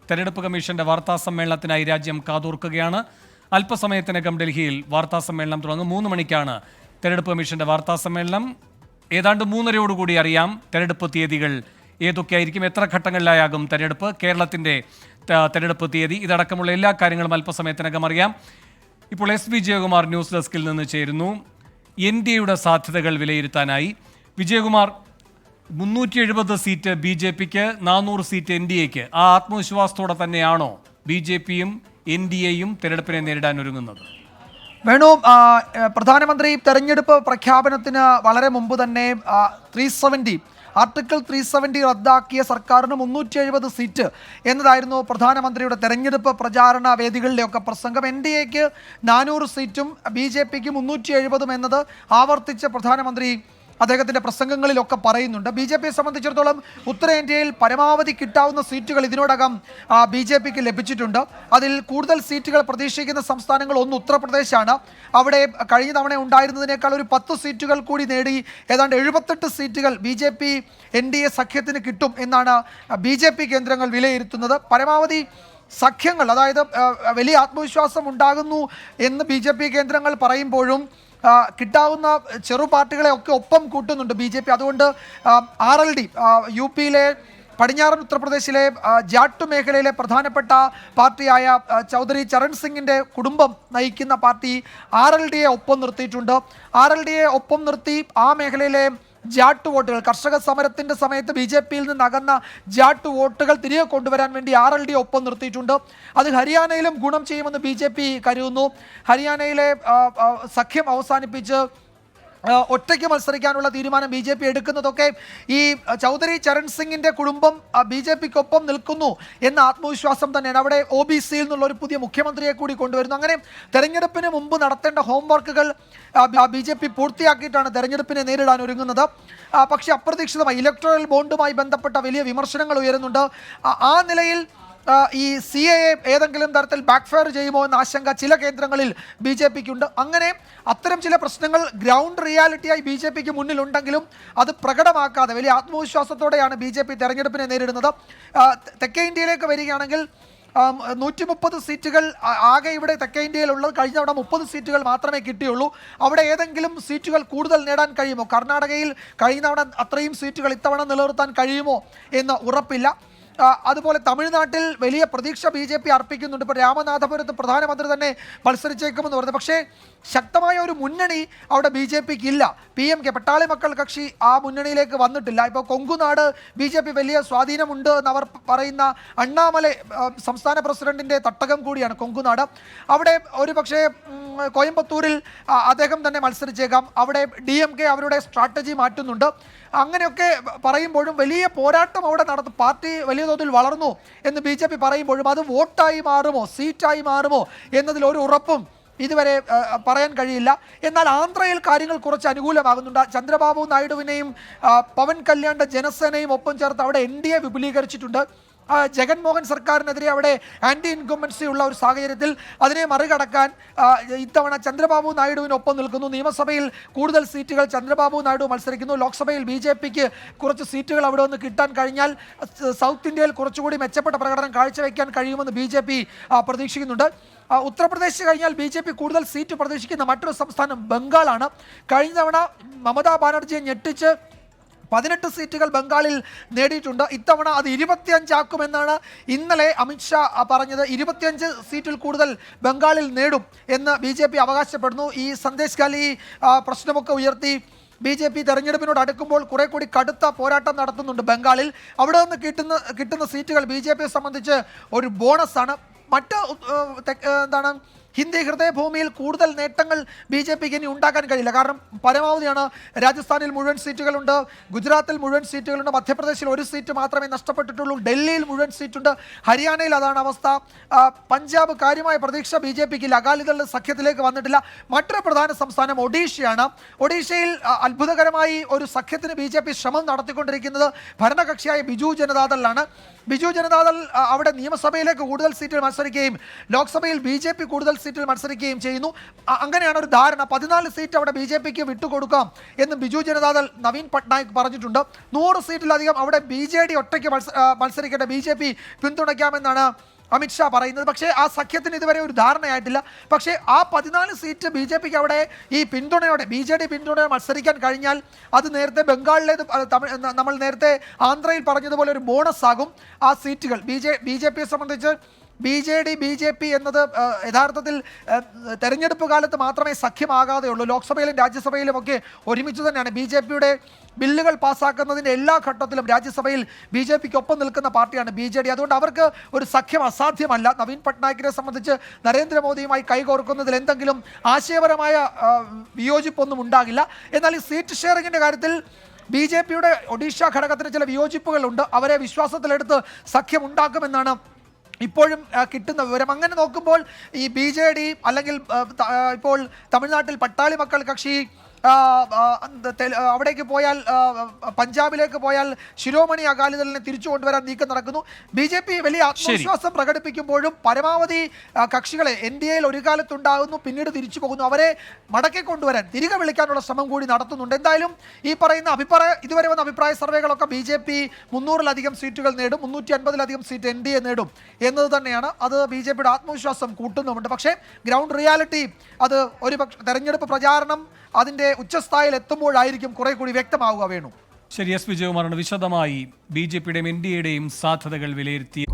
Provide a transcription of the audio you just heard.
തെരഞ്ഞെടുപ്പ് കമ്മീഷന്റെ വാർത്താ സമ്മേളനത്തിനായി രാജ്യം കാതോർക്കുകയാണ്. അല്പസമയത്തിനകം ഡൽഹിയിൽ വാർത്താ സമ്മേളനം തുടങ്ങും. 3 മണിക്കാണ് തെരഞ്ഞെടുപ്പ് കമ്മീഷന്റെ വാർത്താ സമ്മേളനം. ഏതാണ്ട് 3:30 അറിയാം തെരഞ്ഞെടുപ്പ് തീയതികൾ ഏതൊക്കെയായിരിക്കും, എത്ര ഘട്ടങ്ങളിലായാകും തെരഞ്ഞെടുപ്പ്, കേരളത്തിന്റെ തെരഞ്ഞെടുപ്പ് തീയതി, ഇതടക്കമുള്ള എല്ലാ കാര്യങ്ങളും അല്പസമയത്തിനകം അറിയാം. ഇപ്പോൾ എസ് വിജയകുമാർ ന്യൂസ് ഡെസ്കിൽ നിന്ന് ചേരുന്നു. NDAയുടെ സാധ്യതകൾ വിലയിരുത്താനായി. വിജയകുമാർ, 370 സീറ്റ് BJPക്ക്, 400 സീറ്റ് NDAക്ക്. ആ ആത്മവിശ്വാസത്തോടെ തന്നെയാണോ BJPയും NDAയും തെരഞ്ഞെടുപ്പിനെ നേരിടാൻ ഒരുങ്ങുന്നത്? വേണു, പ്രധാനമന്ത്രി തെരഞ്ഞെടുപ്പ് പ്രഖ്യാപനത്തിന് വളരെ മുമ്പ് തന്നെ ആർട്ടിക്കിൾ 370 റദ്ദാക്കിയ സർക്കാരിന് 370 സീറ്റ് എന്നതായിരുന്നു പ്രധാനമന്ത്രിയുടെ തെരഞ്ഞെടുപ്പ് പ്രചാരണ വേദികളിലെയൊക്കെ പ്രസംഗം. NDAക്ക് 400 സീറ്റും BJPക്ക് 370 എന്നത് ആവർത്തിച്ച് പ്രധാനമന്ത്രി അദ്ദേഹത്തിൻ്റെ പ്രസംഗങ്ങളിലൊക്കെ പറയുന്നുണ്ട്. BJPയെ സംബന്ധിച്ചിടത്തോളം ഉത്തരേന്ത്യയിൽ പരമാവധി കിട്ടാവുന്ന സീറ്റുകൾ ഇതിനോടകം BJPക്ക് ലഭിച്ചിട്ടുണ്ട്. അതിൽ കൂടുതൽ സീറ്റുകൾ പ്രതീക്ഷിക്കുന്ന സംസ്ഥാനങ്ങൾ ഒന്ന് ഉത്തർപ്രദേശാണ്. അവിടെ കഴിഞ്ഞ തവണ ഉണ്ടായിരുന്നതിനേക്കാൾ ഒരു 10 സീറ്റുകൾ കൂടി നേടി ഏതാണ്ട് 78 സീറ്റുകൾ BJP NDA സഖ്യത്തിന് കിട്ടും എന്നാണ് BJP കേന്ദ്രങ്ങൾ വിലയിരുത്തുന്നത്. പരമാവധി സഖ്യങ്ങൾ, അതായത് വലിയ ആത്മവിശ്വാസം ഉണ്ടാകുന്നു എന്ന് BJP കേന്ദ്രങ്ങൾ പറയുമ്പോഴും കിട്ടാവുന്ന ചെറു പാർട്ടികളെ ഒക്കെ ഒപ്പം കൂട്ടുന്നുണ്ട് BJP. അതുകൊണ്ട് RLD, UPയിലെ പടിഞ്ഞാറൻ ഉത്തർപ്രദേശിലെ ജാട്ട് മേഖലയിലെ പ്രധാനപ്പെട്ട പാർട്ടിയായ ചൗധരി ചരൺ സിംഗിൻ്റെ കുടുംബം നയിക്കുന്ന പാർട്ടി RLDയെ ഒപ്പം നിർത്തിയിട്ടുണ്ട്. RLDയെ ഒപ്പം നിർത്തി ആ മേഖലയിലെ ജാട്ട് വോട്ടുകൾ, കർഷക സമരത്തിൻ്റെ സമയത്ത് BJPയിൽ നിന്ന് അകന്ന ജാട്ട് വോട്ടുകൾ തിരികെ കൊണ്ടുവരാൻ വേണ്ടി RLD ഒപ്പം നിർത്തിയിട്ടുണ്ട്. അത് ഹരിയാനയിലും ഗുണം ചെയ്യുമെന്ന് BJP കരുതുന്നു. ഹരിയാനയിലെ സഖ്യം അവസാനിപ്പിച്ച് ഒറ്റയ്ക്ക് മത്സരിക്കാനുള്ള തീരുമാനം BJP എടുക്കുന്നതൊക്കെ ഈ ചൗധരി ചരൺ സിംഗിൻ്റെ കുടുംബം BJPക്കൊപ്പം നിൽക്കുന്നു എന്ന ആത്മവിശ്വാസം തന്നെയാണ്. അവിടെ OBCയിൽ നിന്നുള്ള ഒരു പുതിയ മുഖ്യമന്ത്രിയെ കൂടി കൊണ്ടുവരുന്നു. അങ്ങനെ തെരഞ്ഞെടുപ്പിന് മുമ്പ് നടത്തേണ്ട ഹോംവർക്കുകൾ BJP പൂർത്തിയാക്കിയിട്ടാണ് തെരഞ്ഞെടുപ്പിനെ നേരിടാൻ ഒരുങ്ങുന്നത്. പക്ഷേ അപ്രതീക്ഷിതമായി ഇലക്ട്രൽ ബോണ്ടുമായി ബന്ധപ്പെട്ട വലിയ വിമർശനങ്ങൾ ഉയരുന്നുണ്ട്. ആ നിലയിൽ ഈ CAA ഏതെങ്കിലും തരത്തിൽ ബാക്ക്ഫയർ ചെയ്യുമോ എന്ന ആശങ്ക ചില കേന്ദ്രങ്ങളിൽ BJPക്കുണ്ട്. അങ്ങനെ അത്തരം ചില പ്രശ്നങ്ങൾ ഗ്രൗണ്ട് റിയാലിറ്റിയായി BJPക്ക് മുന്നിലുണ്ടെങ്കിലും അത് പ്രകടമാക്കാതെ വലിയ ആത്മവിശ്വാസത്തോടെയാണ് BJP തെരഞ്ഞെടുപ്പിനെ നേരിടുന്നത്. തെക്കേ ഇന്ത്യയിലേക്ക് വരികയാണെങ്കിൽ 130 സീറ്റുകൾ ആകെ ഇവിടെ തെക്കേ ഇന്ത്യയിലുള്ളത്. കഴിഞ്ഞ തവണ 30 സീറ്റുകൾ മാത്രമേ കിട്ടിയുള്ളൂ. അവിടെ ഏതെങ്കിലും സീറ്റുകൾ കൂടുതൽ നേടാൻ കഴിയുമോ? കർണാടകയിൽ കഴിഞ്ഞ തവണ അത്രയും സീറ്റുകൾ ഇത്തവണ നിലനിർത്താൻ കഴിയുമോ എന്ന് ഉറപ്പില്ല. അതുപോലെ തമിഴ്നാട്ടിൽ വലിയ പ്രതീക്ഷ BJP അർപ്പിക്കുന്നുണ്ട്. ഇപ്പോൾ രാമനാഥപുരത്ത് പ്രധാനമന്ത്രി തന്നെ മത്സരിച്ചേക്കുമെന്ന് പറയുന്നത്. പക്ഷേ ശക്തമായ ഒരു മുന്നണി അവിടെ BJPക്ക് ഇല്ല. PMK പട്ടാളി മക്കൾ കക്ഷി ആ മുന്നണിയിലേക്ക് വന്നിട്ടില്ല. ഇപ്പോൾ കൊങ്കുനാട് BJP വലിയ സ്വാധീനമുണ്ട് എന്നവർ പറയുന്ന അണ്ണാമലൈ സംസ്ഥാന പ്രസിഡന്റിൻ്റെ തട്ടകം കൂടിയാണ് കൊങ്കുനാട്. അവിടെ ഒരു പക്ഷേ കോയമ്പത്തൂരിൽ അദ്ദേഹം തന്നെ മത്സരിച്ചേക്കാം. അവിടെ DMK അവരുടെ സ്ട്രാറ്റജി മാറ്റുന്നുണ്ട്. അങ്ങനെയൊക്കെ പറയുമ്പോഴും വലിയ പോരാട്ടം അവിടെ നടത്തും. പാർട്ടി വലിയ തോതിൽ വളർന്നു എന്ന് BJP പറയുമ്പോഴും അത് വോട്ടായി മാറുമോ, സീറ്റായി മാറുമോ എന്നതിൽ ഒരു ഉറപ്പും ഇതുവരെ പറയാൻ കഴിയില്ല. എന്നാൽ ആന്ധ്രയിൽ കാര്യങ്ങൾ കുറച്ച് അനുകൂലമാകുന്നുണ്ട്. ചന്ദ്രബാബു നായിഡുവിനെയും പവൻ കല്യാണിൻ്റെ ജനസേനയും ഒപ്പം ചേർത്ത് അവിടെ NDA വിപുലീകരിച്ചിട്ടുണ്ട്. ജഗൻമോഹൻ സർക്കാരിനെതിരെ അവിടെ ആൻറ്റി ഇൻകംബൻസി ഉള്ള ഒരു സാഹചര്യത്തിൽ അതിനെ മറികടക്കാൻ ഇത്തവണ ചന്ദ്രബാബു നായിഡുവിനൊപ്പം നിൽക്കുന്നു. നിയമസഭയിൽ കൂടുതൽ സീറ്റുകൾ ചന്ദ്രബാബു നായിഡു മത്സരിക്കുന്നു. ലോക്സഭയിൽ BJPക്ക് കുറച്ച് സീറ്റുകൾ അവിടെ നിന്ന് കിട്ടാൻ കഴിഞ്ഞാൽ സൗത്ത് ഇന്ത്യയിൽ കുറച്ചുകൂടി മെച്ചപ്പെട്ട പ്രകടനം കാഴ്ചവെക്കാൻ കഴിയുമെന്ന് BJP പ്രതീക്ഷിക്കുന്നുണ്ട്. ഉത്തർപ്രദേശ് കഴിഞ്ഞാൽ BJP കൂടുതൽ സീറ്റ് പ്രതീക്ഷിക്കുന്ന മറ്റൊരു സംസ്ഥാനം ബംഗാളാണ്. കഴിഞ്ഞ തവണ മമതാ ബാനർജിയെ ഞെട്ടിച്ച് 18 സീറ്റുകൾ ബംഗാളിൽ നേടിയിട്ടുണ്ട്. ഇത്തവണ അത് 25 ആക്കുമെന്നാണ് ഇന്നലെ അമിത്ഷാ പറഞ്ഞത്. 25 സീറ്റിൽ കൂടുതൽ ബംഗാളിൽ നേടും എന്ന് BJP അവകാശപ്പെടുന്നു. ഈ സന്ദേശ് ഖാലി പ്രശ്നമൊക്കെ ഉയർത്തി BJP തെരഞ്ഞെടുപ്പിനോട് അടുക്കുമ്പോൾ കുറെ കൂടി കടുത്ത പോരാട്ടം നടത്തുന്നുണ്ട് ബംഗാളിൽ. അവിടെ നിന്ന് കിട്ടുന്ന സീറ്റുകൾ BJPയെ സംബന്ധിച്ച് ഒരു ബോണസാണ്. മറ്റ് ഹിന്ദി ഹൃദയഭൂമിയിൽ കൂടുതൽ നേട്ടങ്ങൾ BJPക്ക് ഇനി ഉണ്ടാക്കാൻ കഴിയില്ല. കാരണം പരമാവധിയാണ്. രാജസ്ഥാനിൽ മുഴുവൻ സീറ്റുകളുണ്ട്, ഗുജറാത്തിൽ മുഴുവൻ സീറ്റുകളുണ്ട്, മധ്യപ്രദേശിൽ ഒരു സീറ്റ് മാത്രമേ നഷ്ടപ്പെട്ടിട്ടുള്ളൂ, ഡൽഹിയിൽ മുഴുവൻ സീറ്റുണ്ട്, ഹരിയാനയിൽ അതാണ് അവസ്ഥ. പഞ്ചാബ് കാര്യമായ പ്രതീക്ഷ BJPക്ക് ഇല്ല. അകാലിദൾ സഖ്യത്തിലേക്ക് വന്നിട്ടില്ല. മറ്റൊരു പ്രധാന സംസ്ഥാനം ഒഡീഷയാണ്. ഒഡീഷയിൽ അത്ഭുതകരമായി ഒരു സഖ്യത്തിന് BJP ശ്രമം നടത്തിക്കൊണ്ടിരിക്കുന്നത് ഭരണകക്ഷിയായ ബിജു ജനതാദളിലാണ്. ബിജു ജനതാദൾ അവിടെ നിയമസഭയിലേക്ക് കൂടുതൽ സീറ്റുകൾ മത്സരിക്കുകയും ലോക്സഭയിൽ BJP കൂടുതൽ സീറ്റിൽ മത്സരിക്കുകയും ചെയ്യുന്നു. അങ്ങനെയാണ് ഒരു ധാരണ. 14 സീറ്റ് അവിടെ BJP-ക്ക് വിട്ടുകൊടുക്കാം എന്ന് ബിജു ജനതാദൾ നവീൻ പട്നായിക് പറഞ്ഞിട്ടുണ്ട്. 100 സീറ്റിലധികം അവിടെ BJD ഒറ്റയ്ക്ക് മത്സരിക്കേണ്ട BJP പിന്തുണയ്ക്കാമെന്നാണ് അമിത്ഷാ പറയുന്നത്. പക്ഷേ ആ സഖ്യത്തിന് ഇതുവരെ ഒരു ധാരണയായിട്ടില്ല. പക്ഷേ ആ 14 സീറ്റ് BJP-ക്ക് അവിടെ ഈ പിന്തുണയോടെ BJD പിന്തുണയോടെ മത്സരിക്കാൻ കഴിഞ്ഞാൽ അത് നേരത്തെ ബംഗാളിലേത് നമ്മൾ നേരത്തെ ആന്ധ്രയിൽ പറഞ്ഞതുപോലെ ഒരു ബോണസ് ആകും. ആ സീറ്റുകൾ BJP-യെ സംബന്ധിച്ച് BJP എന്നത് യഥാർത്ഥത്തിൽ തെരഞ്ഞെടുപ്പ് കാലത്ത് മാത്രമേ സഖ്യമാകാതെയുള്ളൂ. ലോക്സഭയിലും രാജ്യസഭയിലും ഒക്കെ ഒരുമിച്ച് തന്നെയാണ് BJP-യുടെ ബില്ലുകൾ പാസ്സാക്കുന്നതിൻ്റെ എല്ലാ ഘട്ടത്തിലും രാജ്യസഭയിൽ BJP-ക്കൊപ്പം നിൽക്കുന്ന പാർട്ടിയാണ് BJD. അതുകൊണ്ട് അവർക്ക് ഒരു സഖ്യം അസാധ്യമല്ല. നവീൻ പട്നായിക്കിനെ സംബന്ധിച്ച് നരേന്ദ്രമോദിയുമായി കൈകോർക്കുന്നതിൽ എന്തെങ്കിലും ആശയപരമായ വിയോജിപ്പൊന്നും ഉണ്ടാകില്ല. എന്നാൽ ഈ സീറ്റ് ഷെയറിങ്ങിൻ്റെ കാര്യത്തിൽ BJP-യുടെ ഒഡീഷ ഘടകത്തിന് ചില വിയോജിപ്പുകളുണ്ട്. അവരെ വിശ്വാസത്തിലെടുത്ത് സഖ്യം ഉണ്ടാക്കുമെന്നാണ് ഇപ്പോഴും കിട്ടുന്ന വിവരം. അങ്ങനെ നോക്കുമ്പോൾ ഈ BJD അല്ലെങ്കിൽ ഇപ്പോൾ തമിഴ്നാട്ടിൽ പട്ടാളി മക്കൾ കക്ഷി അവിടേക്ക് പോയാൽ പഞ്ചാബിലേക്ക് പോയാൽ ശിരോമണി അകാലിദളിനെ തിരിച്ചു കൊണ്ടുവരാൻ നീക്കം നടക്കുന്നു. BJP വലിയ ആത്മവിശ്വാസം പ്രകടിപ്പിക്കുമ്പോഴും പരമാവധി കക്ഷികളെ NDA-യിൽ ഒരു കാലത്തുണ്ടാകുന്നു, പിന്നീട് തിരിച്ചു പോകുന്നു. അവരെ മടക്കി കൊണ്ടുവരാൻ തിരികെ വിളിക്കാനുള്ള ശ്രമം കൂടി നടത്തുന്നുണ്ട്. എന്തായാലും ഈ പറയുന്ന ഇതുവരെ വന്ന അഭിപ്രായ സർവേകളൊക്കെ BJP 300-ലധികം സീറ്റുകൾ നേടും, 350-ലധികം സീറ്റ് NDA നേടും എന്നത് തന്നെയാണ്. അത് BJP-യുടെ ആത്മവിശ്വാസം കൂട്ടുന്നുമുണ്ട്. പക്ഷേ ഗ്രൗണ്ട് റിയാലിറ്റി അത് ഒരു തെരഞ്ഞെടുപ്പ് പ്രചാരണം അതിൻ്റെ ഉച്ചസ്ഥായിൽ എത്തുമ്പോഴായിരിക്കും കുറെ കൂടി വ്യക്തമാവുക. വേണു. ശരി, എസ് വിജയകുമാറാണ് വിശദമായി BJP-യുടെയും NDA-യുടെയും സാധ്യതകൾ വിലയിരുത്തി.